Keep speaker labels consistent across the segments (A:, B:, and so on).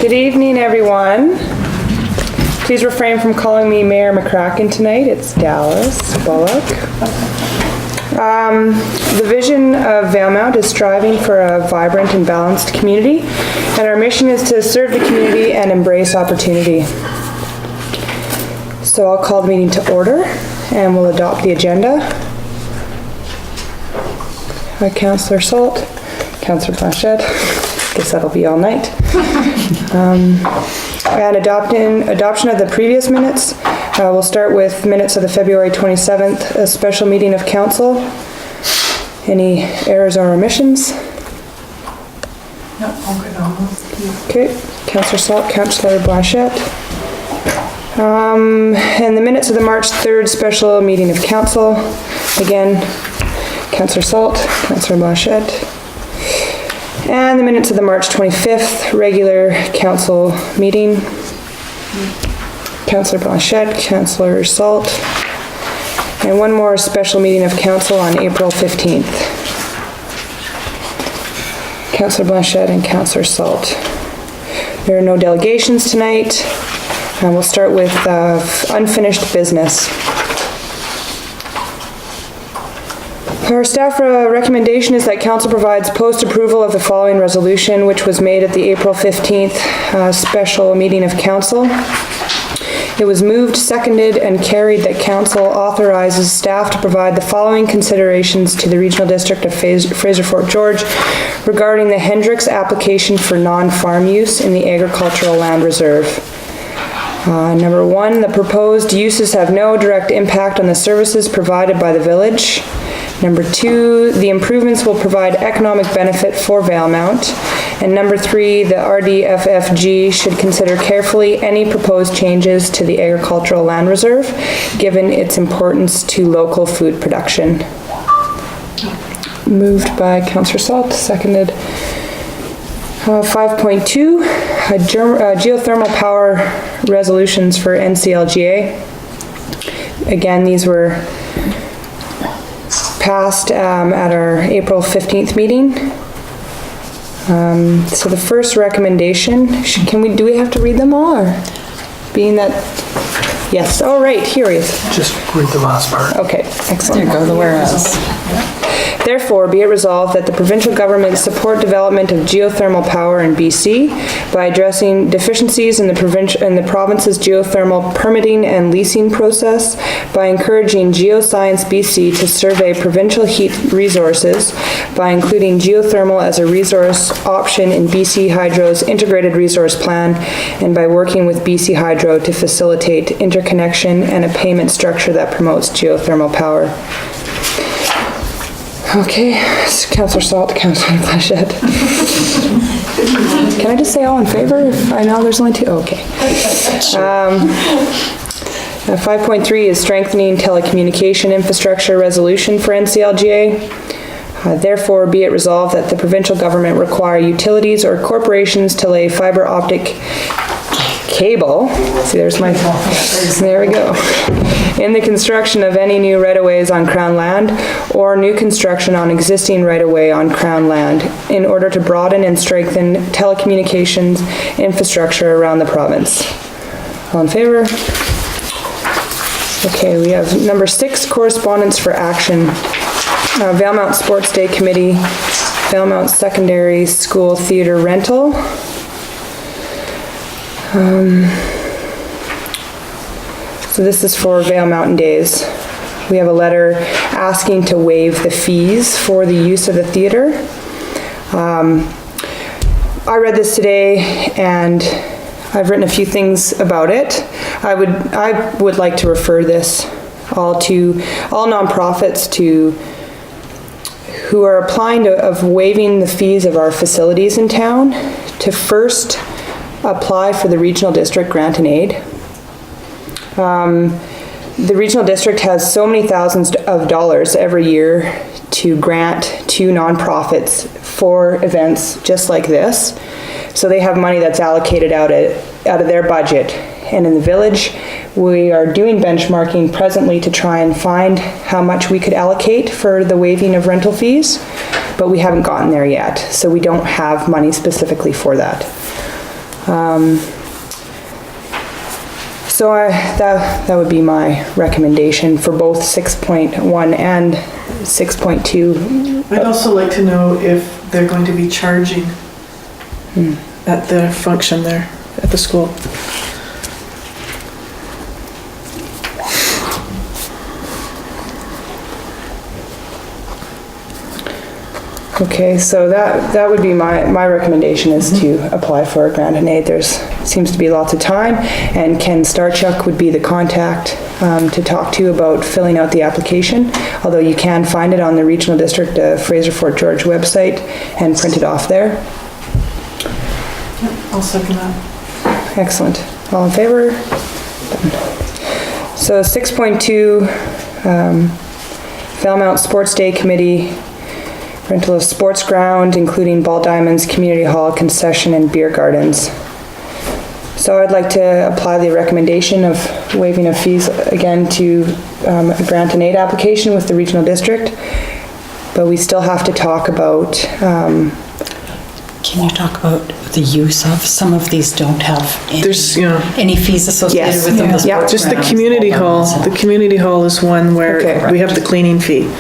A: Good evening, everyone. Please refrain from calling me Mayor McCracken tonight. It's Dallas Bullock. The vision of Valemount is striving for a vibrant and balanced community, and our mission is to serve the community and embrace opportunity. So I'll call the meeting to order, and we'll adopt the agenda. Councillor Salt, Councillor Blanchette, guess that'll be all night. And adoption of the previous minutes. We'll start with minutes of the February 27th, a special meeting of council. Any errors or omissions?
B: No, all good on those.
A: Okay, Councillor Salt, Councillor Blanchette. And the minutes of the March 3rd special meeting of council. Again, Councillor Salt, Councillor Blanchette. And the minutes of the March 25th regular council meeting. Councillor Blanchette, Councillor Salt. And one more special meeting of council on April 15th. Councillor Blanchette and Councillor Salt. There are no delegations tonight. And we'll start with unfinished business. Our staff recommendation is that council provides post-approval of the following resolution, which was made at the April 15th special meeting of council. It was moved, seconded, and carried that council authorizes staff to provide the following considerations to the Regional District of Fraser Fort George regarding the Hendricks application for non-farm use in the Agricultural Land Reserve. Number one, the proposed uses have no direct impact on the services provided by the village. Number two, the improvements will provide economic benefit for Valemount. And number three, the RDFFG should consider carefully any proposed changes to the Agricultural Land Reserve, given its importance to local food production. Moved by Councillor Salt, seconded. 5.2, geothermal power resolutions for NCLGA. Again, these were passed at our April 15th meeting. So the first recommendation, do we have to read them all, or being that, yes, all right, here he is.
C: Just read the last part.
A: Okay, excellent.
B: There go the whereas.
A: Therefore, be it resolved that the provincial government support development of geothermal power in BC by addressing deficiencies in the province's geothermal permitting and leasing process, by encouraging Geoscience BC to survey provincial heat resources, by including geothermal as a resource option in BC Hydro's integrated resource plan, and by working with BC Hydro to facilitate interconnection and a payment structure that promotes geothermal power. Okay, Councillor Salt, Councillor Blanchette. Can I just say all in favor? I know there's only two. Okay. 5.3 is strengthening telecommunication infrastructure resolution for NCLGA. Therefore, be it resolved that the provincial government require utilities or corporations to lay fiber optic cable, see there's my, there we go, in the construction of any new right-of-ways on Crown land or new construction on existing right-of-way on Crown land in order to broaden and strengthen telecommunications infrastructure around the province. All in favor? Okay, we have number 6, correspondence for action. Valemount Sports Day Committee, Valemount Secondary School Theatre Rental. So this is for Vail Mountain Days. We have a letter asking to waive the fees for the use of the theater. I read this today and I've written a few things about it. I would like to refer this all nonprofits who are applying of waiving the fees of our facilities in town to first apply for the Regional District Grant and Aid. The Regional District has so many thousands of dollars every year to grant to nonprofits for events just like this. So they have money that's allocated out of their budget. And in the village, we are doing benchmarking presently to try and find how much we could allocate for the waiving of rental fees, but we haven't gotten there yet. So we don't have money specifically for that. So that would be my recommendation for both 6.1 and 6.2.
B: I'd also like to know if they're going to be charging at the function there at the school.
A: Okay, so that would be my recommendation is to apply for a grant and aid. There's seems to be lots of time, and Ken Starchuk would be the contact to talk to about filling out the application, although you can find it on the Regional District Fraser Fort George website and print it off there.
B: I'll second that.
A: Excellent. All in favor? Done. So 6.2, Valemount Sports Day Committee, rental of sports ground, including ball diamonds, community hall, concession, and beer gardens. So I'd like to apply the recommendation of waiving of fees again to a grant and aid application with the regional district, but we still have to talk about.
D: Can you talk about the use of, some of these don't have any fees associated
A: Yes.
D: with them?
A: Yeah.
B: Just the community hall. The community hall is one where
A: Okay.
B: we have the cleaning fee.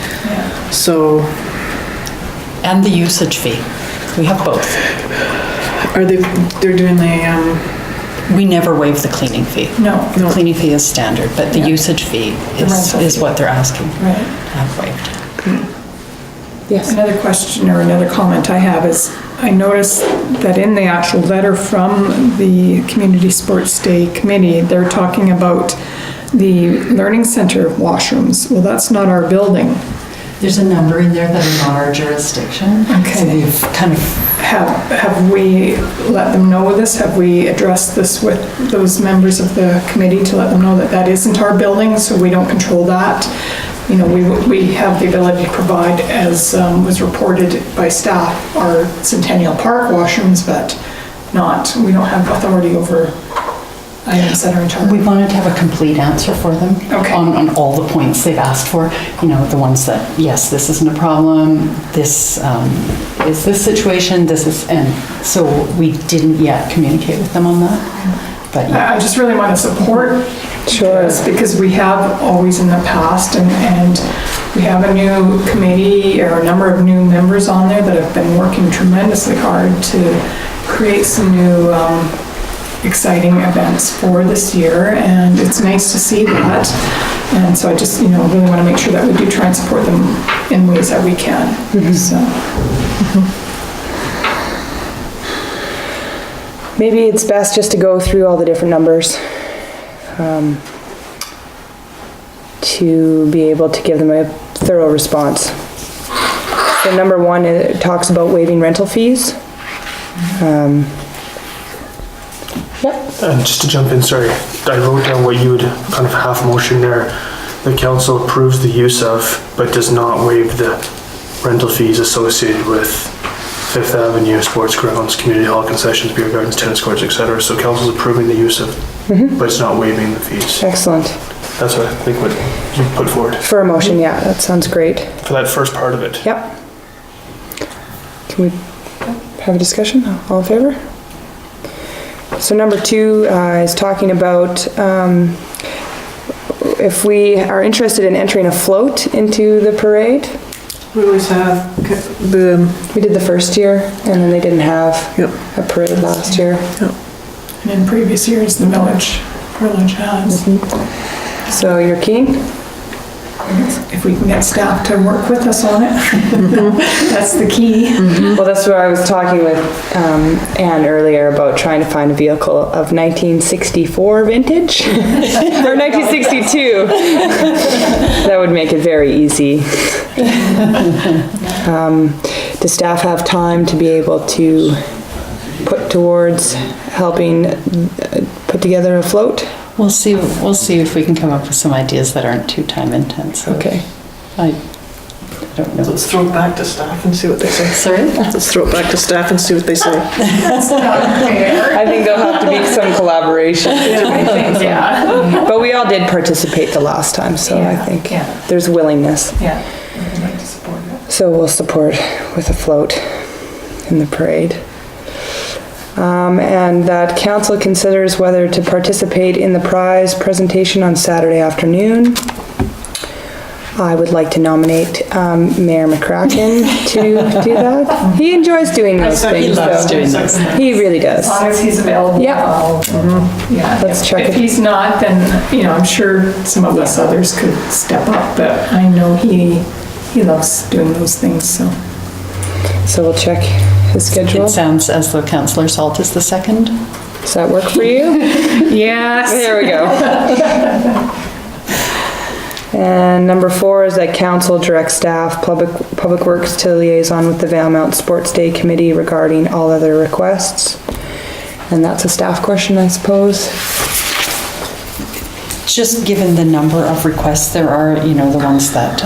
B: So
D: And the usage fee. We have both.
B: they're doing the,
D: We never waive the cleaning fee.
B: No.
D: The cleaning fee is standard, but the usage fee is what they're asking to
E: Right.
D: have waived.
A: Yes.
E: Another question or another comment I have is, I noticed that in the actual letter from the Community Sports Day Committee, they're talking about the Learning Center washrooms. Well, that's not our building.
F: There's a number in there that are not our jurisdiction.
E: Okay.
F: So we've kind of,
E: Have we let them know this? Have we addressed this with those members of the committee to let them know that that isn't our building, so we don't control that? You know, we have the ability to provide, as was reported by staff, our Centennial Park washrooms, but we don't have authority over items that are in charge.
D: We wanted to have a complete answer for them
E: Okay.
D: on all the points they've asked for. You know, the ones that, yes, this isn't a problem, this is this situation, this is, and so we didn't yet communicate with them on that. But yeah.
E: I just really want to support this because we have always in the past, and we have a new committee or a number of new members on there that have been working tremendously hard to create some new exciting events for this year, and it's nice to see that. And so I just, really want to make sure that we do try and support them in ways that we can. So.
A: Maybe it's best just to go through all the different numbers to be able to give them a thorough response. So number one, it talks about waiving rental fees.
C: And just to jump in, sorry, I wrote down what you would kind of half motion there. The council approves the use of, but does not waive the rental fees associated with Fifth Avenue, sports grounds, community hall, concessions, beer gardens, tennis courts, etc. So council's approving the use of, but it's not waiving the fees.
A: Excellent.
C: That's what I think what you put forward.
A: For a motion, yeah, that sounds great.
C: For that first part of it.
A: Yep. Can we have a discussion? All in favor? So number two is talking about if we are interested in entering a float into the parade.
B: we always have
A: We did the first year, and then they didn't have
B: Yep.
A: a parade last year.
E: And in previous years, the village has.
A: So you're keen?
E: If we can get staff to work with us on it, that's the key.
A: Well, that's what I was talking with Anne earlier about trying to find a vehicle of 1964 vintage or 1962. That would make it very easy. Does staff have time to be able to put towards helping put together a float?
D: We'll see if we can come up with some ideas that aren't too time intensive.
A: Okay.
D: I don't know.
B: Let's throw it back to staff and see what they say.
D: Sorry?
B: Let's throw it back to staff and see what they say.
A: I think there'll have to be some collaboration.
E: Yeah.
A: But we all did participate the last time, so I think there's willingness.
E: Yeah, we'd like to support it.
A: So we'll support with a float in the parade. And that council considers whether to participate in the prize presentation on Saturday afternoon. I would like to nominate Mayor McCracken to do that. He enjoys doing those things.
D: He loves doing those.
A: He really does.
E: As long as he's available.
A: Yep.
E: Yeah.
A: Let's check
E: If
A: it.
E: he's not, then, I'm sure some of us others could step up, but I know he loves doing those things, so.
A: So we'll check his schedule.
D: It sounds as though Councillor Salt is the second.
A: Does that work for you?
E: Yes.
A: There we go. And number 4 is that council direct staff, public works to liaison with the Valemount Sports Day Committee regarding all other requests. And that's a staff question, I suppose.
D: Just given the number of requests, there are, the ones that,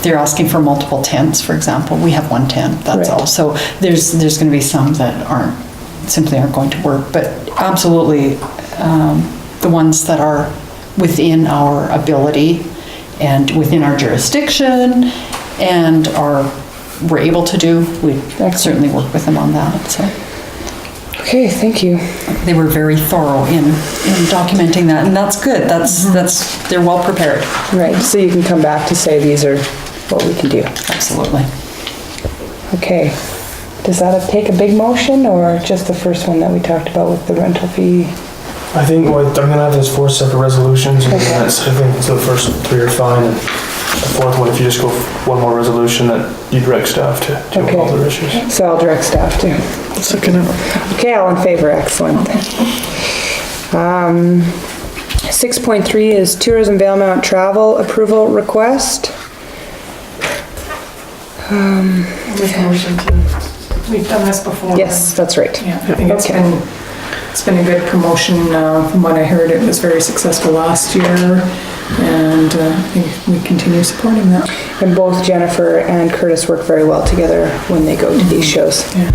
D: they're asking for multiple tents, for example. We have one tent, that's
A: Right.
D: all. So there's going to be some that simply aren't going to work. But absolutely, the ones that are within our ability and within our jurisdiction and we're able to do, we certainly work with them on that, so.
A: Okay, thank you.
D: They were very thorough in documenting that, and that's good. They're well prepared.
A: Right, so you can come back to say these are what we can do.
D: Absolutely.
A: Okay. Does that take a big motion or just the first one that we talked about with the rental fee?
C: I think I'm gonna have those 4 separate resolutions, and I think the first 3 are fine, and the 4th one, if you just go one more resolution, that you direct staff to deal with all the issues.
A: So I'll direct staff to. Okay, all in favor, excellent. 6.3 is Tourism Valemount Travel Approval Request.
B: Make a motion to.
E: We've done this before.
A: Yes, that's right.
E: Yeah, I think it's
A: Okay.
E: been a good promotion. From what I heard, it was very successful last year, and I think we continue supporting that.
A: And both Jennifer and Curtis work very well together when they go to these shows.
E: Yeah.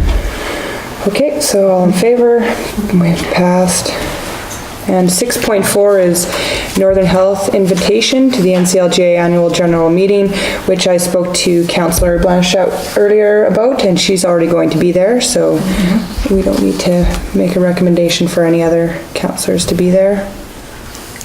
A: Okay, so all in favor, we've passed. And 6.4 is Northern Health invitation to the NCLGA Annual General Meeting, which I spoke to Councillor Blanchette earlier about, and she's already going to be there, so we don't need to make a recommendation for any other councillors to be there.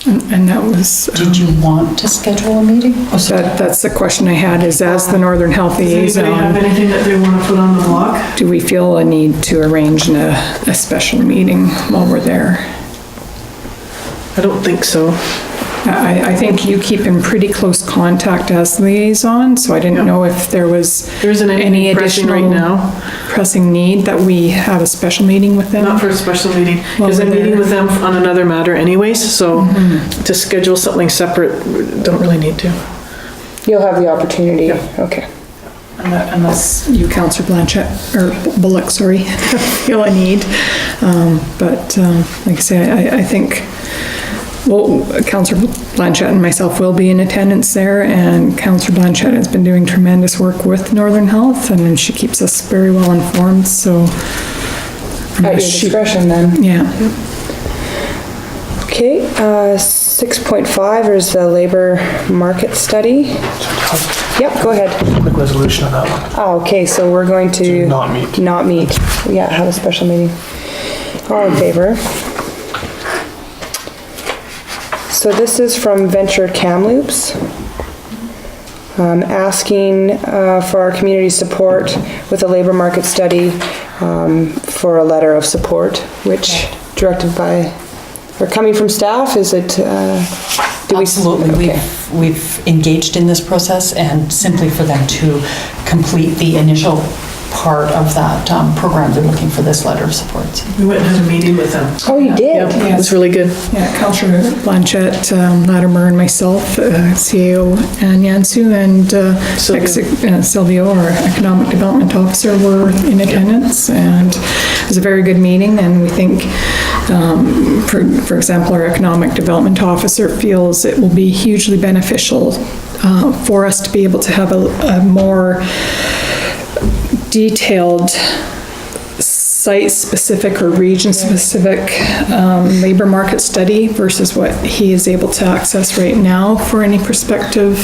E: And that was,
D: Did you want to schedule a meeting?
E: that's the question I had, is as the Northern Health
B: Does anybody have
E: liaison,
B: anything that they want to put on the block?
E: do we feel a need to arrange a special meeting while we're there?
B: I don't think so.
E: I think you keep in pretty close contact as liaison, so I didn't know if there was
B: There isn't
E: any
B: anything pressing right
E: additional
B: now.
E: pressing need that we have a special meeting with them.
B: Not for a special meeting,
E: Well,
B: because I'm
E: we're
B: meeting
E: there.
B: with them on another matter anyways, so to schedule something separate, don't really need to.
A: You'll have the opportunity,
B: Yeah.
A: okay.
E: Unless you, Councillor Blanchette, or Bullock, sorry, feel a need. But like I say, I think, well, Councillor Blanchette and myself will be in attendance there, and Councillor Blanchette has been doing tremendous work with Northern Health, and she keeps us very well informed, so.
A: At your discretion then.
E: Yeah.
A: Okay, 6.5 is the labor market study. Yep, go ahead.
C: Quick resolution on that one.
A: Oh, okay, so we're going to.
C: To not meet.
A: Not meet. Yeah, have a special meeting. All in favor? So this is from Venture Kamloops, asking for our community support with a labor market study for a letter of support, which directed by, or coming from staff, is it? Do we-
D: Absolutely.
A: Okay.
D: We've engaged in this process, and simply for them to complete the initial part of that program, they're looking for this letter of support.
B: We went and had a meeting with them.
A: Oh, you did?
B: Yep, it was really good.
E: Yeah, Councillor Blanchette, Latimer, and myself, CAO and Yanciw, and Sylvia, our Economic Development Officer, were in attendance, and it was a very good meeting, and we think, for example, our Economic Development Officer feels it will be hugely beneficial for us to be able to have a more detailed site-specific or region-specific labor market study versus what he is able to access right now for any prospective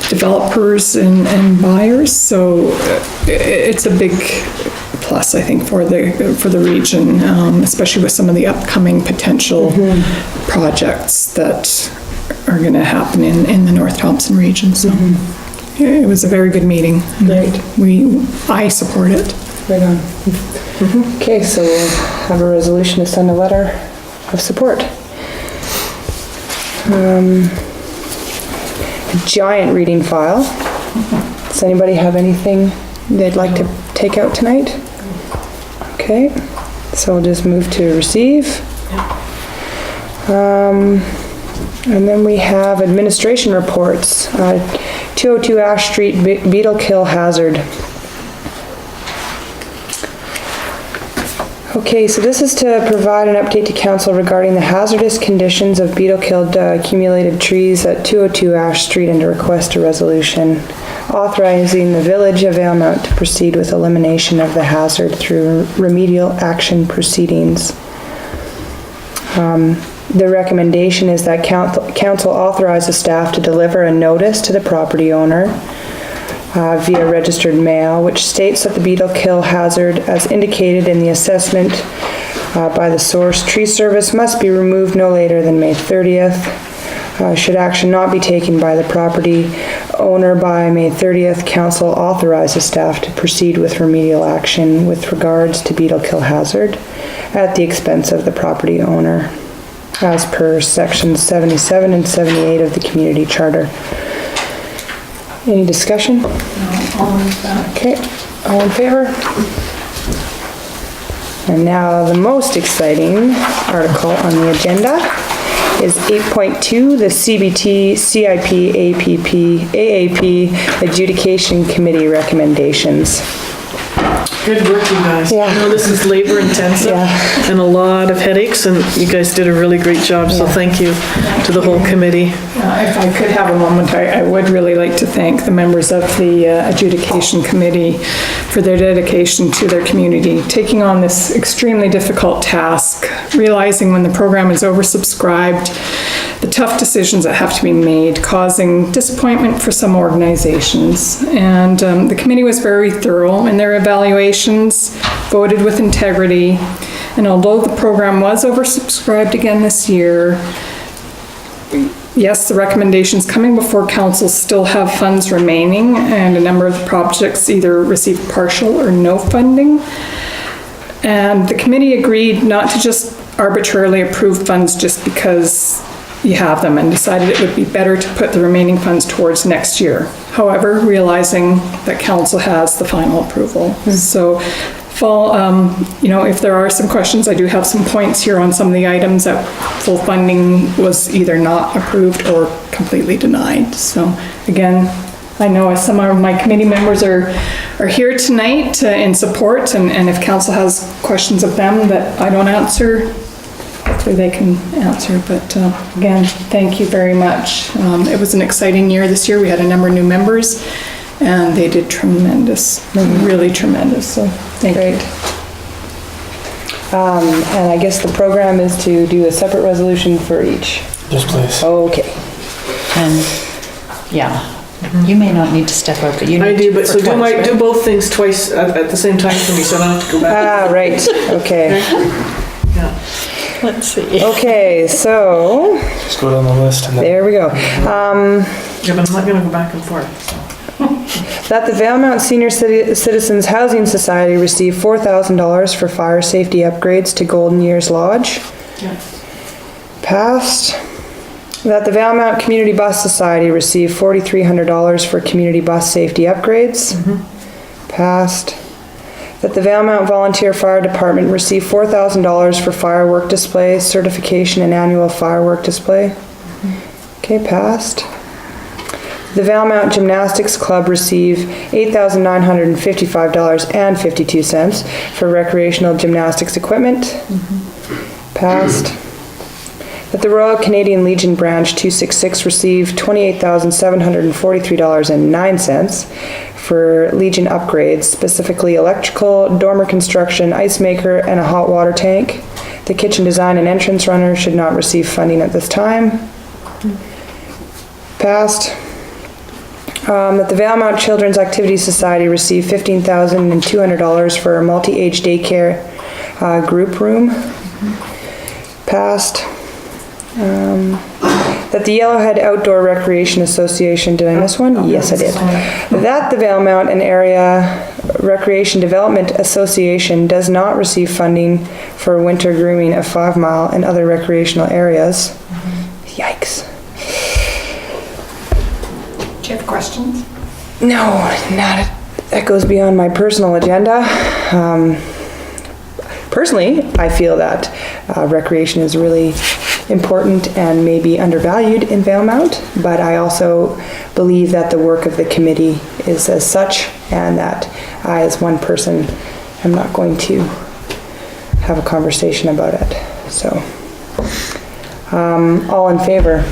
E: developers and buyers. So it's a big plus, I think, for the region, especially with some of the upcoming potential projects that are gonna happen in the North Thompson region, so. It was a very good meeting.
A: Great.
E: I support it.
A: Right on. Okay, so we'll have a resolution to send a letter of support. Giant reading file. Does anybody have anything they'd like to take out tonight? Okay, so we'll just move to receive. And then we have administration reports. 202 Ash Street beetle kill hazard. Okay, so this is to provide an update to council regarding the hazardous conditions of beetle-killed accumulated trees at 202 Ash Street and to request a resolution authorizing the Village of Valemount to proceed with elimination of the hazard through remedial action proceedings. The recommendation is that council authorizes staff to deliver a notice to the property owner via registered mail, which states that the beetle kill hazard, as indicated in the assessment by the Source Tree Service, must be removed no later than May 30th. Should action not be taken by the property owner by May 30th, council authorizes staff to proceed with remedial action with regards to beetle kill hazard at the expense of the property owner, as per sections 77 and 78 of the community charter. Any discussion?
E: No, I'll move that.
A: Okay, all in favor? And now the most exciting article on the agenda is 8.2, the CBT, CIP, APP, AAP Adjudication Committee recommendations.
B: Good work, you guys.
A: Yeah.
B: I know this is labor intensive
A: Yeah.
B: and a lot of headaches, and you guys did a really great job, so thank you to the whole committee.
E: If I could have a moment, I would really like to thank the members of the Adjudication Committee for their dedication to their community, taking on this extremely difficult task, realizing when the program is oversubscribed, the tough decisions that have to be made, causing disappointment for some organizations. And the committee was very thorough in their evaluations, voted with integrity, and although the program was oversubscribed again this year, yes, the recommendations coming before council still have funds remaining, and a number of the projects either received partial or no funding. And the committee agreed not to just arbitrarily approve funds just because you have them, and decided it would be better to put the remaining funds towards next year. However, realizing that council has the final approval. So, if there are some questions, I do have some points here on some of the items that full funding was either not approved or completely denied. So again, I know some of my committee members are here tonight in support, and if council has questions of them that I don't answer, hopefully they can answer, but again, thank you very much. It was an exciting year this year. We had a number of new members, and they did tremendous, really tremendous, so thank you.
A: And I guess the program is to do a separate resolution for each.
C: Yes, please.
A: Okay.
D: And, yeah, you may not need to step up, but you need to.
B: I do, but so
D: for twice,
B: do
D: right?
B: both things twice at the same time for me, so I don't have to go back.
A: Ah, right, okay.
B: Yeah.
D: Let's see.
A: Okay, so,
C: Just go down the list and then.
A: there we go.
B: Yeah, but I'm not gonna go back and forth, so.
A: That the Valemount Senior Citizens Housing Society receive $4,000 for fire safety upgrades to Golden Years Lodge.
B: Yeah.
A: Passed. That the Valemount Community Bus Society receive $4,300 for community bus safety upgrades. Passed. That the Valemount Volunteer Fire Department receive $4,000 for firework display, certification, and annual firework display. Okay, passed. The Valemount Gymnastics Club receive $8,955.52 for recreational gymnastics equipment. Passed. That the Royal Canadian Legion Branch 266 receive $28,743.09 for Legion upgrades, specifically electrical, dormer construction, ice maker, and a hot water tank. The kitchen design and entrance runner should not receive funding at this time. Passed. That the Valemount Children's Activity Society receive $15,200 for a multi-age daycare group room. Passed. That the Yellowhead Outdoor Recreation Association, did I miss one? Yes, I did. That the Valemount and Area Recreation Development Association does not receive funding for winter grooming of 5 Mile and other recreational areas. Yikes.
E: Do you have questions?
A: No, not, that goes beyond my personal agenda. Personally, I feel that recreation is really important and maybe undervalued in Valemount, but I also believe that the work of the committee is as such, and that I, as one person, am not going to have a conversation about it. So, all in favor?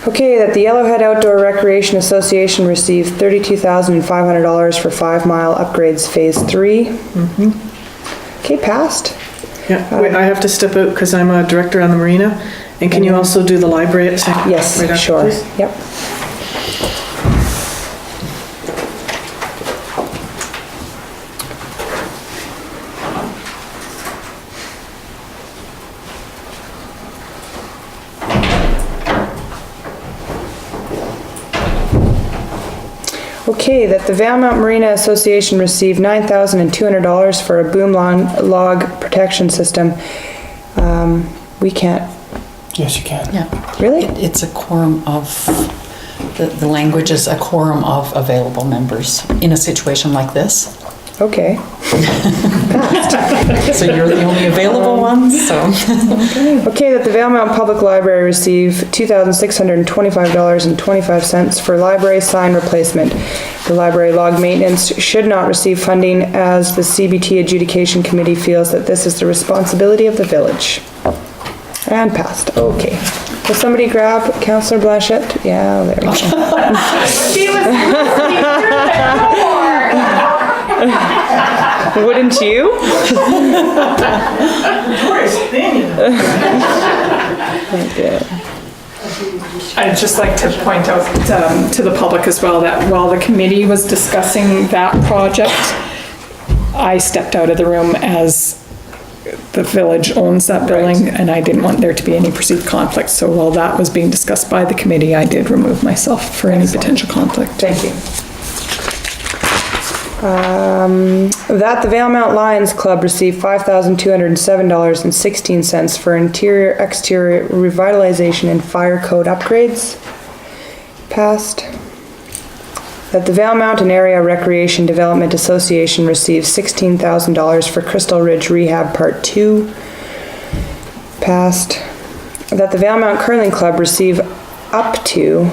A: Okay, that the Yellowhead Outdoor Recreation Association received $32,500 for 5 Mile upgrades Phase 3. Okay, passed.
B: Yeah, wait, I have to step out because I'm a director on the marina. And can you also do the library at second?
A: Yes,
B: right after,
A: sure.
B: please?
A: Yep. Okay, that the Valemount Marina Association received $9,200 for a boom log protection system. We can't,
C: Yes, you can.
D: Yeah.
A: really?
D: It's a quorum of, the language is a quorum of available members in a situation like this.
A: Okay.
D: So you're the only available one, so.
A: Okay, that the Valemount Public Library receive $2,625.25 for library sign replacement. The library log maintenance should not receive funding as the CBT Adjudication Committee feels that this is the responsibility of the village. And passed, okay. Will somebody grab Councillor Blanchette? Yeah, there we go.
E: She was
A: Wouldn't you? Okay.
E: I'd just like to point out to the public as well that while the committee was discussing that project, I stepped out of the room as the village owns that building, and I didn't want there to be any perceived conflict. So while that was being discussed by the committee, I did remove myself for any potential conflict.
A: Thank you. That the Valemount Lions Club received $5,207.16 for interior-exterior revitalization and fire code upgrades. Passed. That the Valemount and Area Recreation Development Association received $16,000 for Crystal Ridge Rehab Part 2. Passed. That the Valemount Curling Club receive up to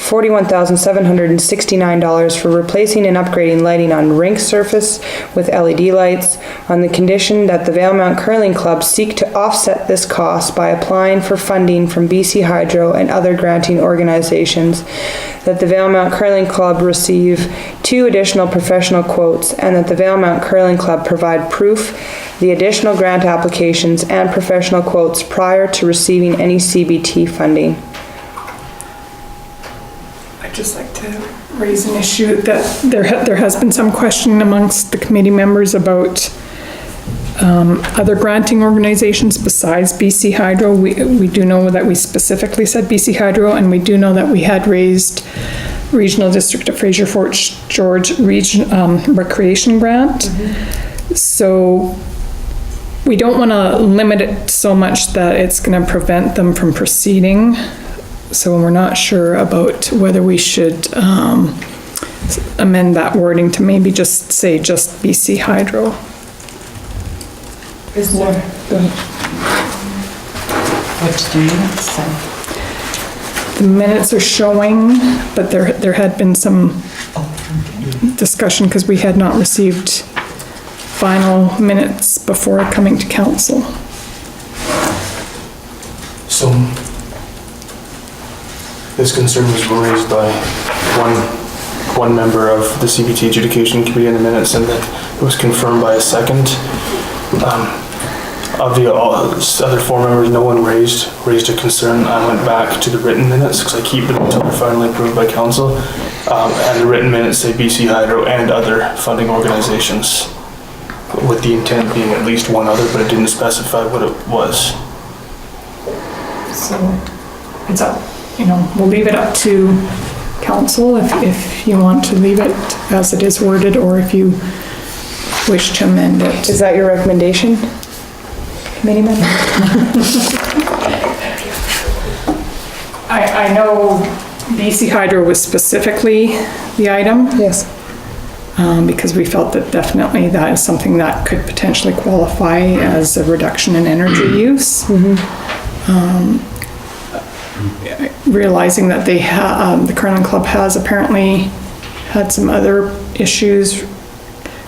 A: $41,769 for replacing and upgrading lighting on rink surface with LED lights, on the condition that the Valemount Curling Club seek to offset this cost by applying for funding from BC Hydro and other granting organizations, that the Valemount Curling Club receive 2 additional professional quotes, and that the Valemount Curling Club provide proof the additional grant applications and professional quotes prior to receiving any CBT funding.
E: I'd just like to raise an issue that there has been some question amongst the committee members about other granting organizations besides BC Hydro. We do know that we specifically said BC Hydro, and we do know that we had raised Regional District of Fraser Fort George Recreation Grant. So we don't want to limit it so much that it's going to prevent them from proceeding. So we're not sure about whether we should amend that wording to maybe just say just BC Hydro.
A: Is there?
D: What did the minutes say?
E: The minutes are showing, but there had been some discussion because we had not received final minutes before coming to council.
C: So, this concern was raised by one member of the CBT Adjudication Committee in the minutes, and that it was confirmed by a second. of the other 4 members, no one raised a concern. I went back to the written minutes because I keep them until they're finally approved by council. And the written minutes say BC Hydro and other funding organizations, with the intent being at least one other, but it didn't specify what it was.
E: So it's up, we'll leave it up to council if you want to leave it as it is worded, or if you wish to amend it.
A: Is that your recommendation, committee member?
E: I know BC Hydro was specifically the item.
A: Yes.
E: Because we felt that definitely that is something that could potentially qualify as a reduction in energy use. Realizing that they the Curling Club has apparently had some other issues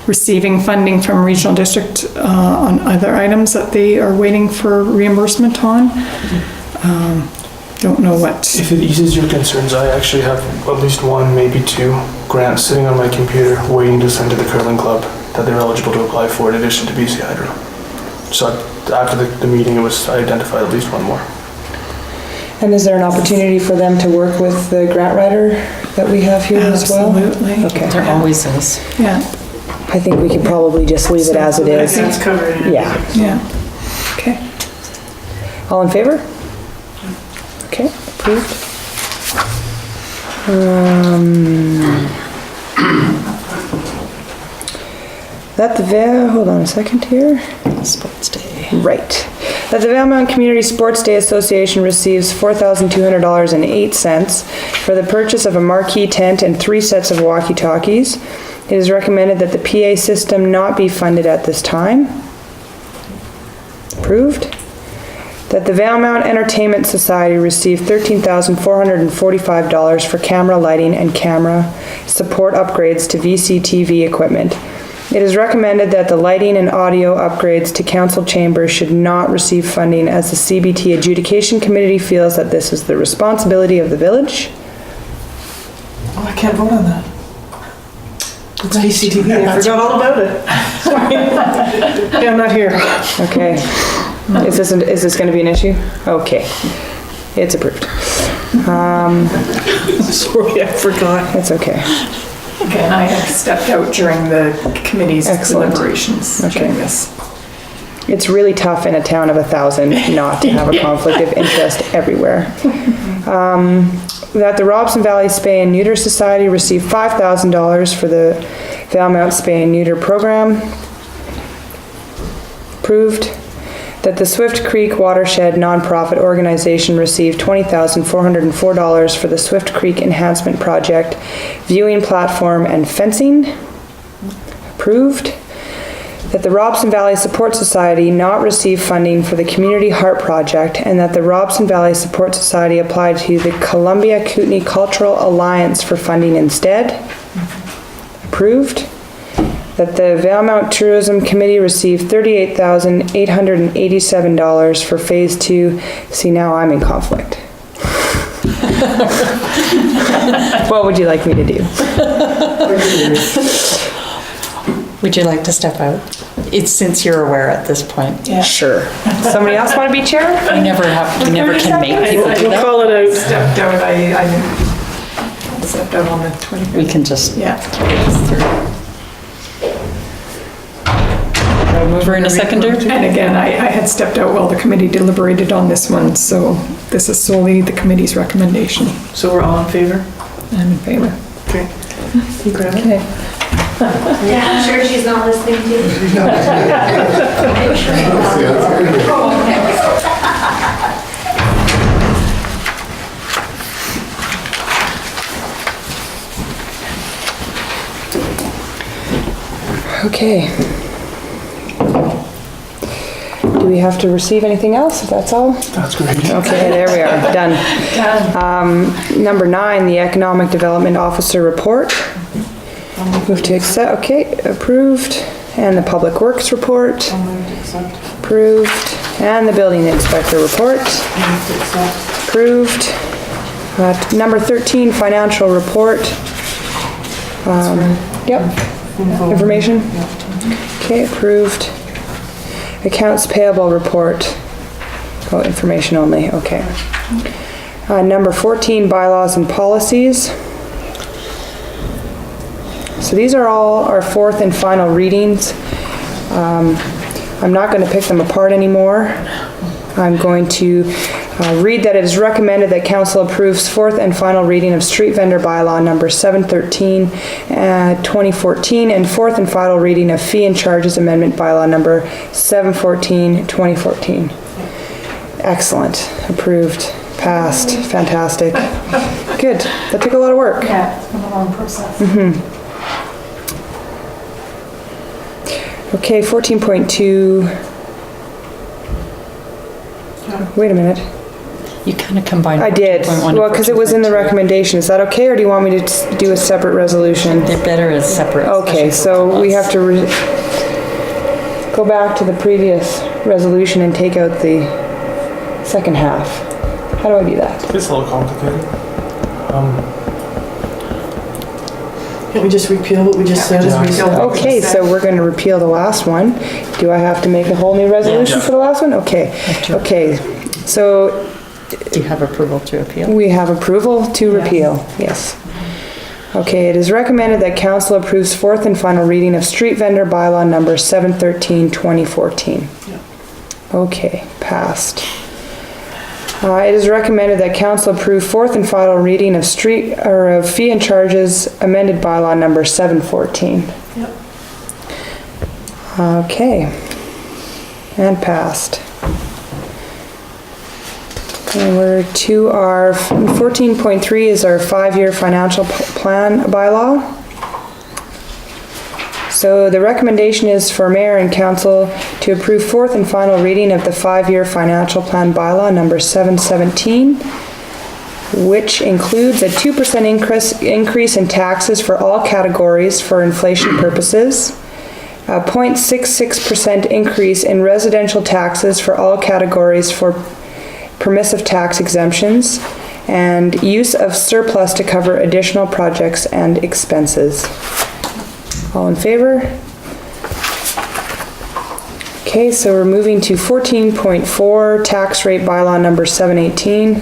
E: receiving funding from regional district on other items that they are waiting for reimbursement on. Don't know what.
C: If it eases your concerns, I actually have at least 1, maybe 2 grants sitting on my computer waiting to send to the Curling Club that they're eligible to apply for in addition to BC Hydro. So after the meeting, I identified at least 1 more.
A: And is there an opportunity for them to work with the grant writer that we have here as well?
E: Absolutely.
A: Okay.
D: There always is.
E: Yeah,
A: I think we could probably just leave it as it
B: I
A: is.
B: think it's covered in it.
A: Yeah.
E: yeah. Okay.
A: All in favor? Okay, approved. Hold on a second here.
D: Sports Day.
A: Right. That the Valemount Community Sports Day Association receives $4,200.08 for the purchase of a marquee tent and 3 sets of walkie-talkies. It is recommended that the PA system not be funded at this time. Approved. That the Valemount Entertainment Society receive $13,445 for camera lighting and camera support upgrades to VCTV equipment. It is recommended that the lighting and audio upgrades to council chambers should not receive funding, as the CBT Adjudication Committee feels that this is the responsibility of the village.
B: Oh, I can't vote on that. It's VCTV, I forgot all about it. Sorry. Yeah, I'm not here.
A: Okay. Is this gonna be an issue? Okay. It's approved.
B: Sorry, I forgot.
A: It's okay.
E: Again, I have stepped out during the committee's
A: Excellent.
E: deliberations during this.
A: It's really tough in a town of 1,000 not to have a conflict of interest everywhere. That the Robson Valley Spay and Neuter Society receive $5,000 for the Valemount Spay and Neuter program. Approved. That the Swift Creek Watershed Nonprofit Organization receive $20,404 for the Swift Creek Enhancement Project, viewing platform and fencing. Approved. That the Robson Valley Support Society not receive funding for the Community Heart Project, and that the Robson Valley Support Society apply to the Columbia Kootenai Cultural Alliance for funding instead. Approved. That the Valemount Tourism Committee received $38,887 for Phase 2. See, now I'm in conflict. What would you like me to do?
D: Would you like to step out? It's since you're aware at this point.
E: Yeah.
A: Sure. Somebody else want to be chair?
D: We never can make people do
B: We'll
D: that.
B: call it out.
E: Stepped out, I stepped out on the 25th.
D: We can just
E: Yeah.
D: mover and a seconder.
E: And again, I had stepped out while the committee deliberated on this one, so this is solely the committee's recommendation.
B: So we're all in favor?
E: I'm in favor.
B: Okay. You grab it?
E: Okay.
G: Yeah, I'm sure she's not listening to you.
A: Okay. Do we have to receive anything else, if that's all?
C: That's great.
A: Okay, there we are, done. Number 9, the Economic Development Officer Report. Move to accept, okay, approved. And the Public Works Report. Approved. And the Building Inspector Report. Approved. Number 13, Financial Report. Yep. Information? Okay, approved. Accounts payable report. Oh, information only, okay. Number 14, bylaws and policies. So these are all our fourth and final readings. I'm not going to pick them apart anymore. I'm going to read that it is recommended that council approves fourth and final reading of street vendor bylaw number 713, 2014, and fourth and final reading of fee and charges amendment bylaw number 714, 2014. Excellent. Approved. Passed. Fantastic. Good. That took a lot of work.
E: Yeah, it's been a long process.
A: Okay, 14.2. Wait a minute.
D: You kind of combined.
A: I did.
D: 14.1 and
A: Well, because it was in the
D: 14.2.
A: recommendation. Is that okay, or do you want me to do a separate resolution?
D: They're better as separate.
A: Okay, so we have to go back to the previous resolution and take out the second half. How do I do that?
C: It's a little complicated.
B: Can't we just repeal what we just said?
A: Okay, so we're going to repeal the last one. Do I have to make a whole new resolution
C: Yeah.
A: for the last one? Okay. Okay, so
D: Do you have approval to appeal?
A: we have approval to repeal, yes. Okay, it is recommended that council approves fourth and final reading of street vendor bylaw number 713, 2014. Okay, passed. It is recommended that council approve fourth and final reading of of fee and charges amended bylaw number 714. Okay, and passed. And we're to our 14.3 is our 5-year financial plan bylaw. So the recommendation is for mayor and council to approve fourth and final reading of the 5-year financial plan bylaw number 717, which includes a 2% increase in taxes for all categories for inflation purposes, a 0.66% increase in residential taxes for all categories for permissive tax exemptions, and use of surplus to cover additional projects and expenses. All in favor? Okay, so we're moving to 14.4, tax rate bylaw number 718.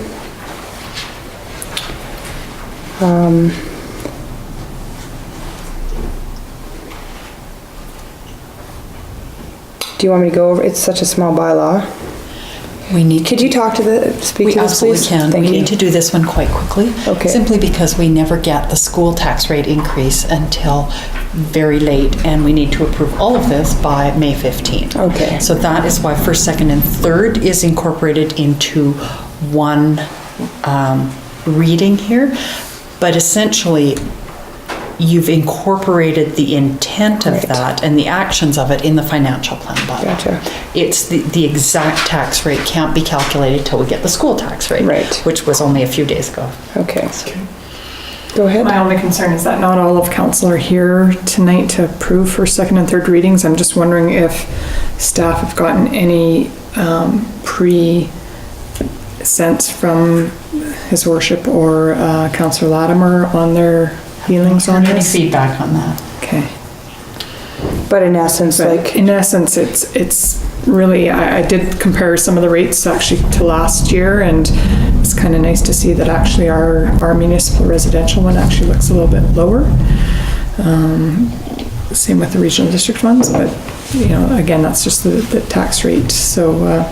A: Do you want me to go over? It's such a small bylaw. Could you speak to this, please?
D: We absolutely can.
A: Thank
D: We
A: you.
D: need to do this one quite quickly.
A: Okay.
D: Simply because we never get the school tax rate increase until very late, and we need to approve all of this by May 15th.
A: Okay.
D: So that is why first, second, and third is incorporated into one reading here. But essentially, you've incorporated the intent of
A: Right.
D: that and the actions of it in the financial plan bylaw.
A: Gotcha.
D: It's the exact tax rate can't be calculated till we get the school tax rate.
A: Right.
D: Which was only a few days ago.
A: Okay. Go ahead.
E: My only concern is that not all of council are here tonight to approve for second and third readings. I'm just wondering if staff have gotten any pre-sense from His Worship or Councillor Latimer on their feelings on
D: Any
E: this.
D: feedback on that?
E: Okay.
A: But in essence,
E: Like, in essence, it's really, I did compare some of the rates actually to last year, and it's kind of nice to see that actually our municipal residential one actually looks a little bit lower. Same with the regional district ones, but, you know, again, that's just the tax rate, so,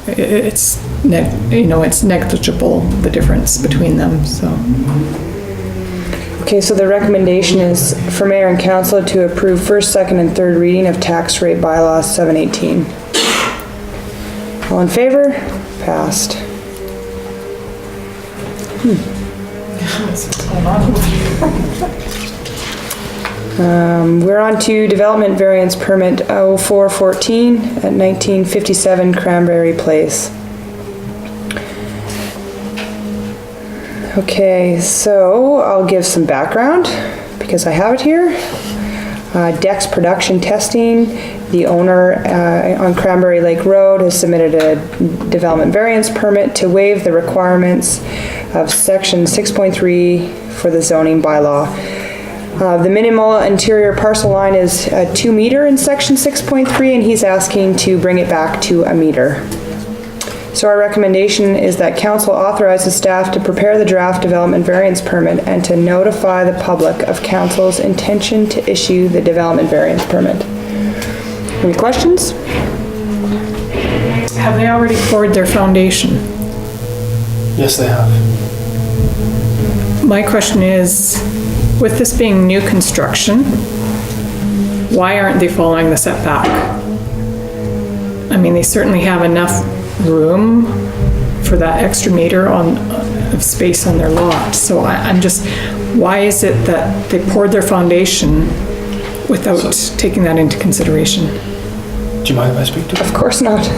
E: it's negligible, the difference between them, so.
A: okay, so the recommendation is for mayor and council to approve first, second, and third reading of tax rate bylaw 718. All in favor? Passed. We're on to development variance permit 0414 at 1957 Cranberry Place. Okay, so I'll give some background because I have it here. Dex Production Testing, the owner on Cranberry Lake Road has submitted a development variance permit to waive the requirements of section 6.3 for the zoning bylaw. The minimal interior parcel line is 2 meter in section 6.3, and he's asking to bring it back to a meter. So our recommendation is that council authorizes staff to prepare the draft development variance permit and to notify the public of council's intention to issue the development variance permit. Any questions?
E: Have they already poured their foundation?
C: Yes, they have.
E: My question is, with this being new construction, why aren't they following the setback? I mean, they certainly have enough room for that extra meter of space on their lot. So I'm just, why is it that they poured their foundation without taking that into consideration?
C: Do you mind if I speak to it?
A: Of course not.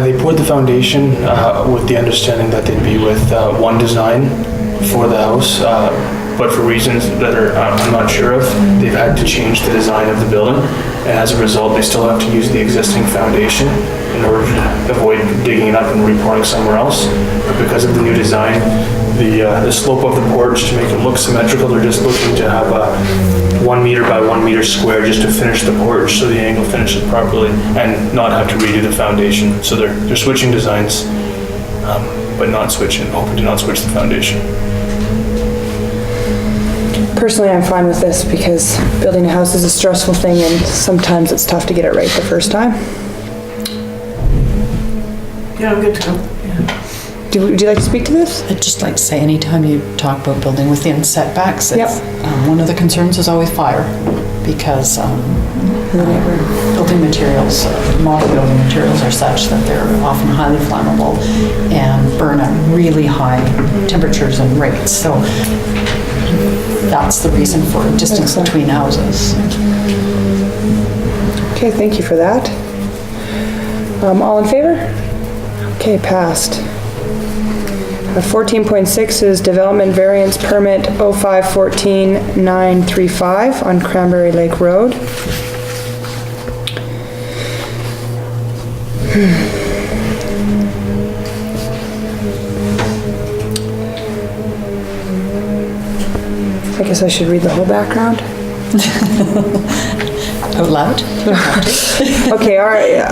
C: They poured the foundation with the understanding that they'd be with one design for the house, but for reasons that I'm not sure of, they've had to change the design of the building, and as a result, they still have to use the existing foundation in order to avoid digging it up and repouring somewhere else. But because of the new design, the slope of the porch, to make it look symmetrical, they're just looking to have a 1 meter by 1 meter square just to finish the porch so the angle finishes properly and not have to redo the foundation. So they're switching designs, but hoping to not switch the foundation.
A: Personally, I'm fine with this because building a house is a stressful thing and sometimes it's tough to get it right the first time.
B: Yeah, I'm good to go.
A: Would you like to speak to this?
D: I'd just like to say, anytime you talk about building within setbacks,
A: Yep.
D: one of the concerns is always fire, because building materials, modern building materials are such that they're often highly flammable and burn at really high temperatures and rates. So that's the reason for distance between houses.
A: Okay, thank you for that. All in favor? Okay, passed. 14.6 is development variance permit 0514-935 on Cranberry Lake Road. I guess I should read the whole background.
D: Out loud?
A: Okay, all right.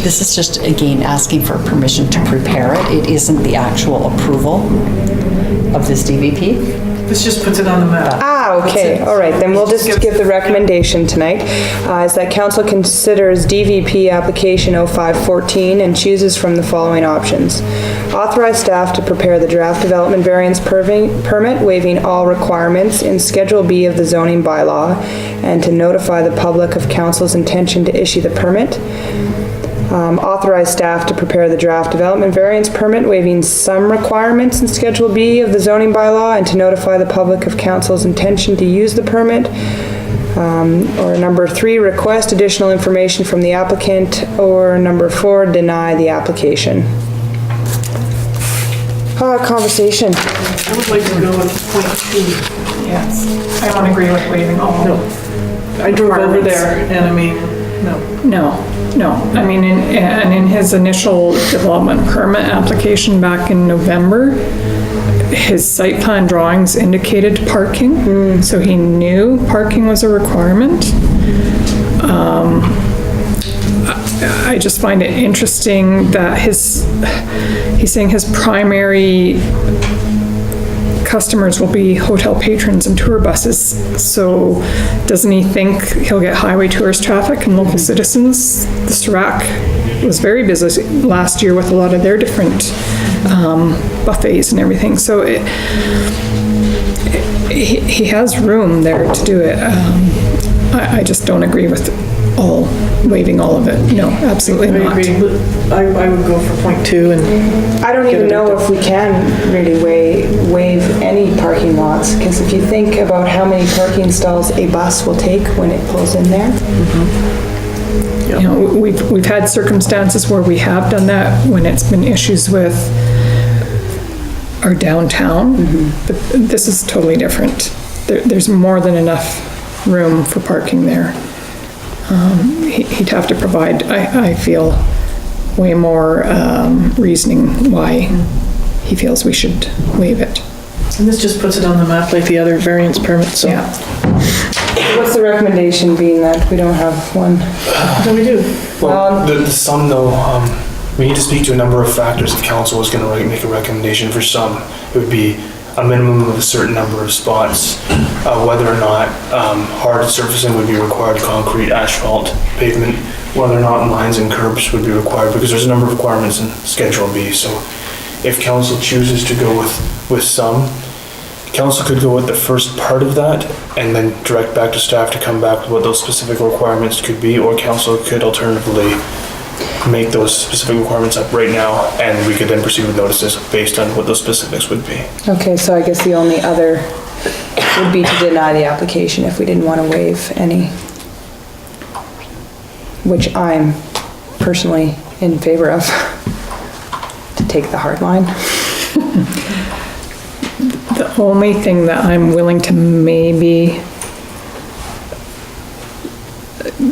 D: This is just, again, asking for permission to prepare it. It isn't the actual approval of this DVP.
B: This just puts it on the map.
A: Okay, all right, then we'll just give the recommendation tonight, is that council considers DVP application 0514 and chooses from the following options. Authorize staff to prepare the draft development variance permit waiving all requirements in Schedule B of the zoning bylaw and to notify the public of council's intention to issue the permit. Authorize staff to prepare the draft development variance permit waiving some requirements in Schedule B of the zoning bylaw and to notify the public of council's intention to use the permit. Or number 3, request additional information from the applicant, or number 4, deny the application. Conversation.
B: I would like to go with .2.
E: Yes. I don't agree with waiving all.
B: No. I drove over there and I mean, no.
E: No. I mean, in his initial development permit application back in November, his site plan drawings indicated parking, so he knew parking was a requirement. I just find it interesting that he's saying his primary customers will be hotel patrons and tour buses. So doesn't he think he'll get highway tourist traffic and local citizens? The Sirac was very busy last year with a lot of their different buffets and everything. So he has room there to do it. I just don't agree with waiving all of it. No, absolutely not.
B: I agree, but I would go for .2 and.
A: I don't even know if we can really waive any parking lots, because if you think about how many parking stalls a bus will take when it pulls in there.
E: You know, we've had circumstances where we have done that when it's been issues with our downtown, but this is totally different. There's more than enough room for parking there. He'd have to provide, I feel, way more reasoning why he feels we should waive it.
B: And this just puts it on the map like the other variance permits, so.
E: Yeah.
A: What's the recommendation being that we don't have one?
B: What do we do?
C: Well, the sum though, we need to speak to a number of factors. If council was gonna make a recommendation for some, it would be a minimum of a certain number of spots, whether or not hard surfacing would be required, concrete, asphalt, pavement, whether or not lines and curbs would be required, because there's a number of requirements in Schedule B. So if council chooses to go with some, council could go with the first part of that and then direct back to staff to come back with what those specific requirements could be, or council could alternatively make those specific requirements up right now, and we could then proceed with notices based on what those specifics would be.
A: Okay, so I guess the only other would be to deny the application if we didn't want to waive any, which I'm personally in favor of, to take the hard line.
E: The only thing that I'm willing to maybe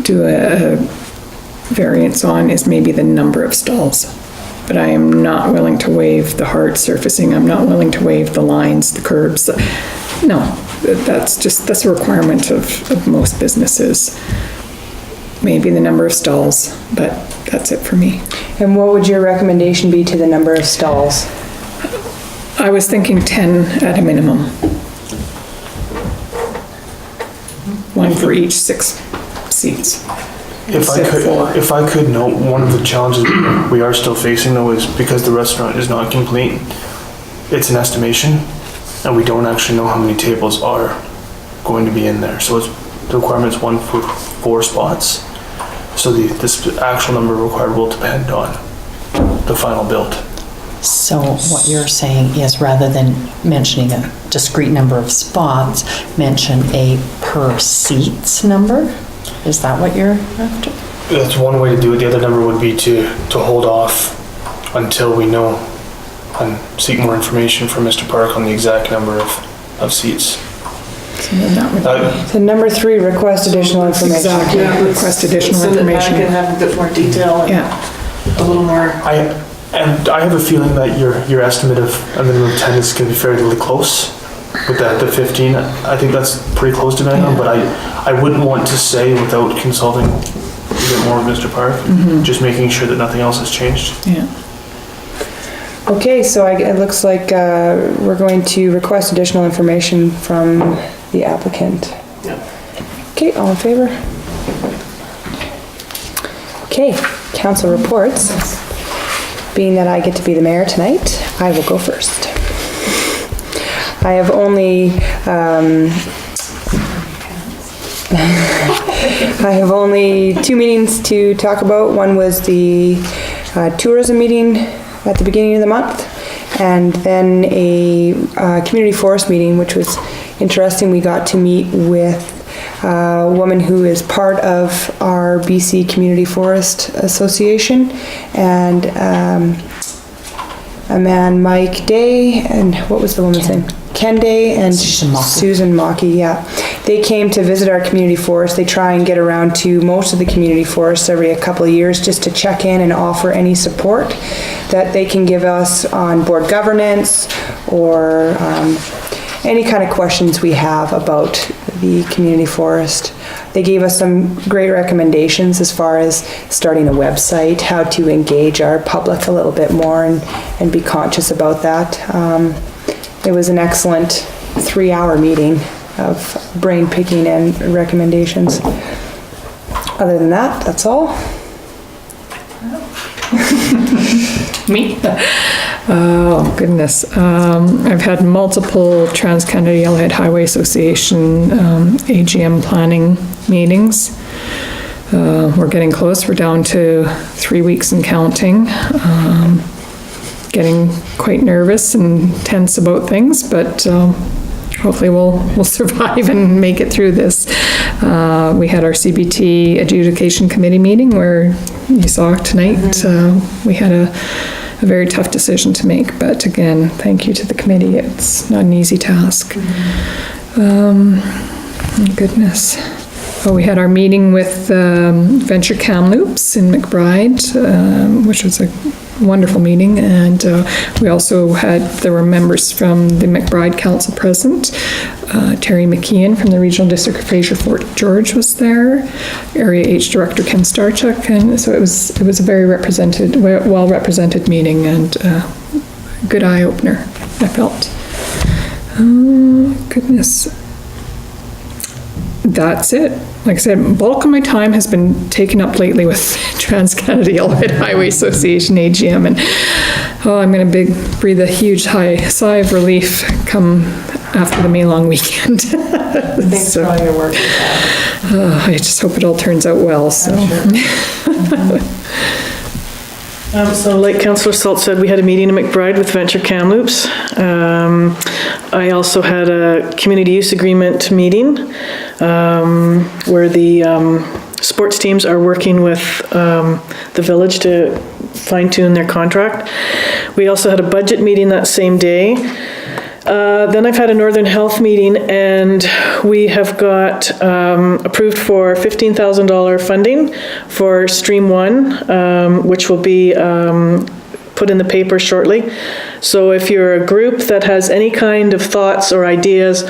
E: do a variance on is maybe the number of stalls. But I am not willing to waive the hard surfacing. I'm not willing to waive the lines, the curbs. No, that's a requirement of most businesses. Maybe the number of stalls, but that's it for me.
A: And what would your recommendation be to the number of stalls?
E: I was thinking 10 at a minimum. One for each 6 seats.
C: If I could note, one of the challenges we are still facing though is because the restaurant is not complete, it's an estimation, and we don't actually know how many tables are going to be in there. So the requirement's 1 for 4 spots. So this actual number required will depend on the final build.
D: So what you're saying is, rather than mentioning a discrete number of spots, mention a per seats number? Is that what you're after?
C: That's one way to do it. The other number would be to hold off until we know and seek more information from Mr. Park on the exact number of seats.
E: So then that would
A: So number 3, request additional information.
E: Exactly, request additional
B: Send it back
E: information.
B: and have a bit more detail and
E: Yeah,
B: a little more.
C: I have a feeling that your estimate of a minimum of 10 is going to be fairly close with the 15. I think that's pretty close to that now, but I wouldn't want to say without consulting a bit more with Mr. Park, just making sure that nothing else has changed.
E: yeah.
A: Okay, so it looks like we're going to request additional information from the applicant.
B: Yep.
A: Okay, all in favor? Okay, council reports. Being that I get to be the mayor tonight, I will go first. I have only, I have only 2 meetings to talk about. One was the tourism meeting at the beginning of the month, and then a community forest meeting, which was interesting. We got to meet with a woman who is part of our BC Community Forest Association, and a man, Mike Day, and what was the woman's name? Ken Day and Susan Mockey, yeah. They came to visit our community forest. They try and get around to most of the community forests every couple of years just to check in and offer any support that they can give us on board governance or any kind of questions we have about the community forest. They gave us some great recommendations as far as starting a website, how to engage our public a little bit more and be conscious about that. It was an excellent 3-hour meeting of brain picking and recommendations. Other than that, that's all.
E: Me? Oh, goodness. I've had multiple Trans-Canada Yellowhead Highway Association AGM planning meetings. We're getting close. We're down to 3 weeks and counting. Getting quite nervous and tense about things, but hopefully we'll survive and make it through this. We had our CBT Adjudication Committee meeting where you saw tonight. We had a very tough decision to make, but again, thank you to the committee. It's not an easy task. Goodness. Oh, we had our meeting with Venture Kamloops in McBride, which was a wonderful meeting, and we also there were members from the McBride Council present. Terry McKeon from the Regional District of Fraser Fort George was there, Area H Director Ken Starchuk, and so it was a very well represented meeting, and good eye opener, I felt. Goodness. That's it. Like I said, bulk of my time has been taken up lately with Trans-Canada Yellowhead Highway Association AGM, and I'm going to breathe a huge sigh of relief come after the May long weekend.
B: Thanks for all your work with that.
E: I just hope it all turns out well. So.
B: So like Councillor Salt said, we had a meeting in McBride with Venture Kamloops. I also had a community use agreement meeting where the sports teams are working with the village to fine-tune their contract. We also had a budget meeting that same day. Then I've had a Northern Health meeting, and we have got approved for $15,000 funding for Stream 1, which will be put in the paper shortly. So if you're a group that has any kind of thoughts or ideas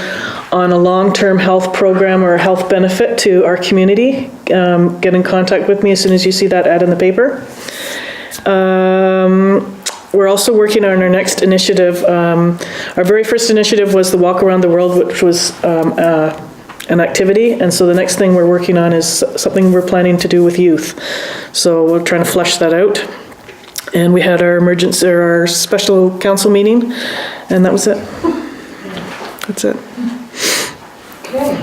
B: on a long-term health program or a health benefit to our community, get in contact with me as soon as you see that ad in the paper. We're also working on our next initiative. Our very first initiative was the Walk Around the World, which was an activity, and so the next thing we're working on is something we're planning to do with youth. So we're trying to flesh that out. And we had our special council meeting, and that was it. That's it.
A: Okay.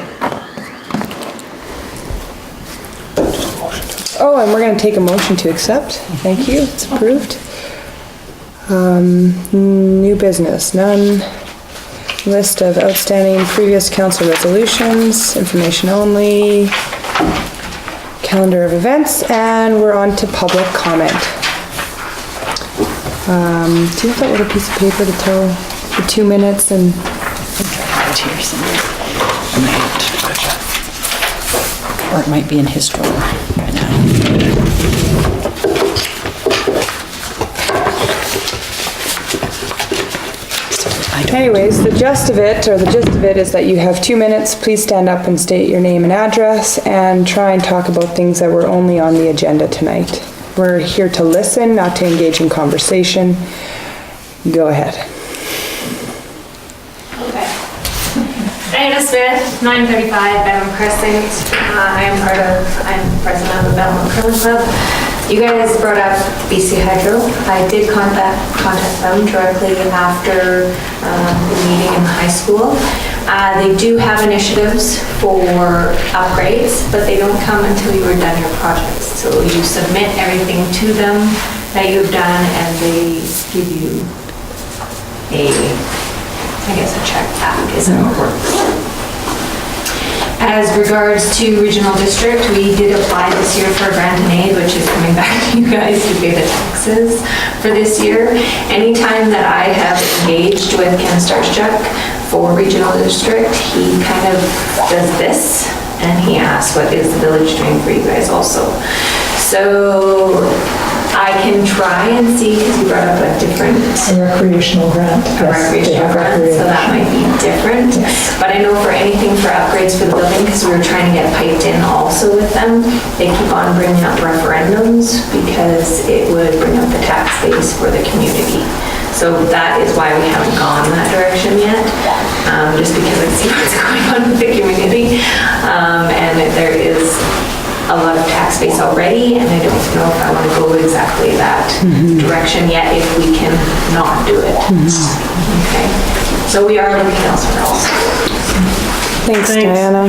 A: Oh, and we're going to take a motion to accept. Thank you. It's approved. New business, none. List of outstanding previous council resolutions, information only, calendar of events, and we're on to public comment. Do you have that little piece of paper to tell the 2 minutes and...
D: It's here somewhere. Or it might be in his drawer right now.
A: Anyways, the gist of it is that you have 2 minutes. Please stand up and state your name and address and try and talk about things that were only on the agenda tonight. We're here to listen, not to engage in conversation. Go ahead.
G: Okay. Diana Smith, 935 Valemount Crescent. I'm president of the Valemount Curling Club. You guys brought up BC Hydro. I did contact them directly after the meeting in the high school. They do have initiatives for upgrades, but they don't come until you are done your projects. So you submit everything to them that you've done, and they give you a check back is how it works. As regards to regional district, we did apply this year for a grant and aid, which is coming back to you guys to pay the taxes for this year. Anytime that I have engaged with Ken Starchuk for regional district, he kind of does this, and he asks, what is the village doing for you guys also? So I can try and see, because you brought up a different...
E: A recreational grant.
G: A recreational grant, so that might be different.
E: Yes.
G: But I know for anything for upgrades for the building, because we were trying to get piped in also with them, they keep on bringing up referendums because it would bring up the tax base for the community. So that is why we haven't gone that direction yet, just because I see what's going on with the community. And there is a lot of tax base already, and I don't know if I want to go exactly that direction yet if we can not do it. Okay, so we are looking elsewhere also.
A: Thanks, Diana.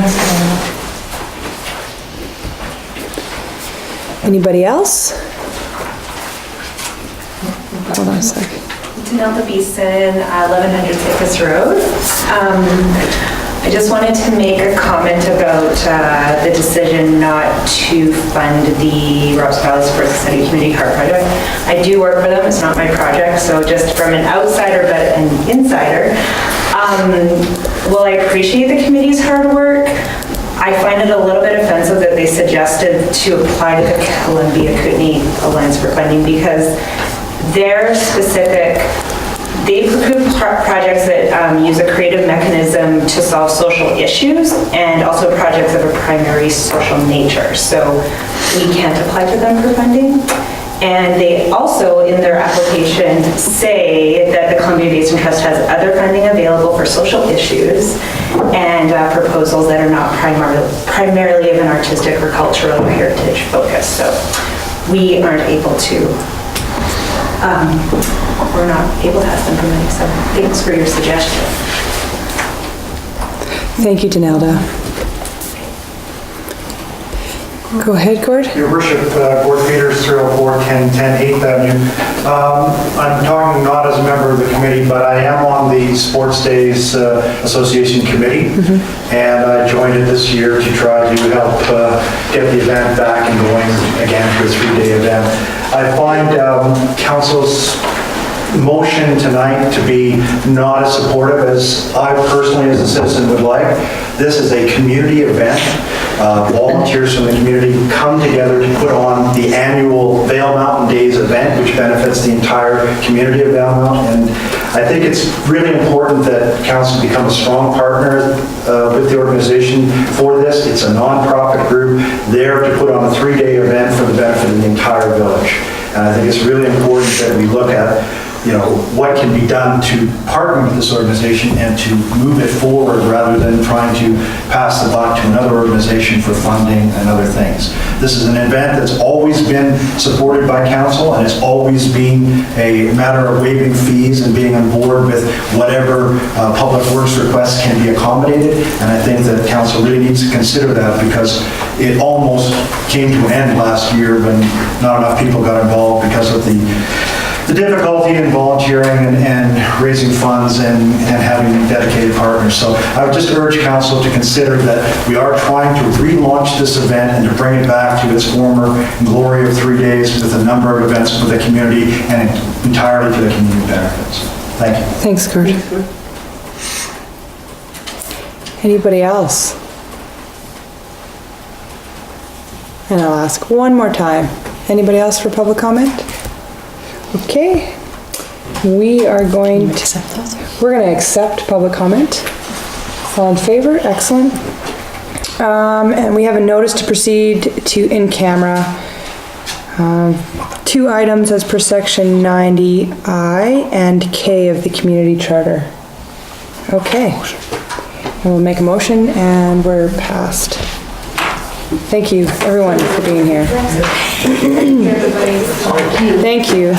A: Anybody else? Hold on a second.
H: Tanelda Beeson, 1100 Cypress Road. I just wanted to make a comment about the decision not to fund the Ross Valley Sports Society Community Heart Project. I do work for them, it's not my project, so just from an outsider but an insider, while I appreciate the committee's hard work, I find it a little bit offensive that they suggested to apply to the Columbia Kootenai Alliance for funding, because Their specific, they've approved projects that use a creative mechanism to solve social issues and also projects of a primary social nature. So we can't apply to them for funding. And they also, in their application, say that the Columbia Basin Trust has other funding available for social issues and proposals that are not primarily of an artistic or cultural or heritage focus. So we aren't able to, we're not able to ask them for money. So thanks for your suggestion.
A: Thank you, Donalda. Go ahead, Gord.
I: Your Worship, Gord Peters, 304 1010 8th Avenue. I'm talking not as a member of the committee, but I am on the Sports Days Association Committee, and I joined it this year to try to help get the event back and going again for a 3-day event. I find Council's motion tonight to be not as supportive as I personally as a citizen would like. This is a community event. Volunteers from the community come together to put on the annual Valemount Days event, which benefits the entire community of Valemount. And I think it's really important that council become a strong partner with the organization for this. It's a non-profit group there to put on a 3-day event for the benefit of the entire village. And I think it's really important that we look at what can be done to partner with this organization and to move it forward rather than trying to pass the buck to another organization for funding and other things. This is an event that's always been supported by council, and it's always been a matter of waiving fees and being on board with whatever public works requests can be accommodated. And I think that council really needs to consider that, because it almost came to an end last year when not enough people got involved because of the difficulty in volunteering and raising funds and having dedicated partners. So I would just urge council to consider that we are trying to relaunch this event and to bring it back to its former glory of 3 days with a number of events for the community and entirely for the community benefits. Thank you.
A: Thanks, Gord. Anybody else? And I'll ask one more time. Anybody else for public comment? Okay, we are going to, we're going to accept public comment. All in favor? Excellent. And we have a notice to proceed to in camera. 2 items as per section 90I and K of the community charter. Okay, we'll make a motion and we're passed. Thank you, everyone, for being here. Thank you.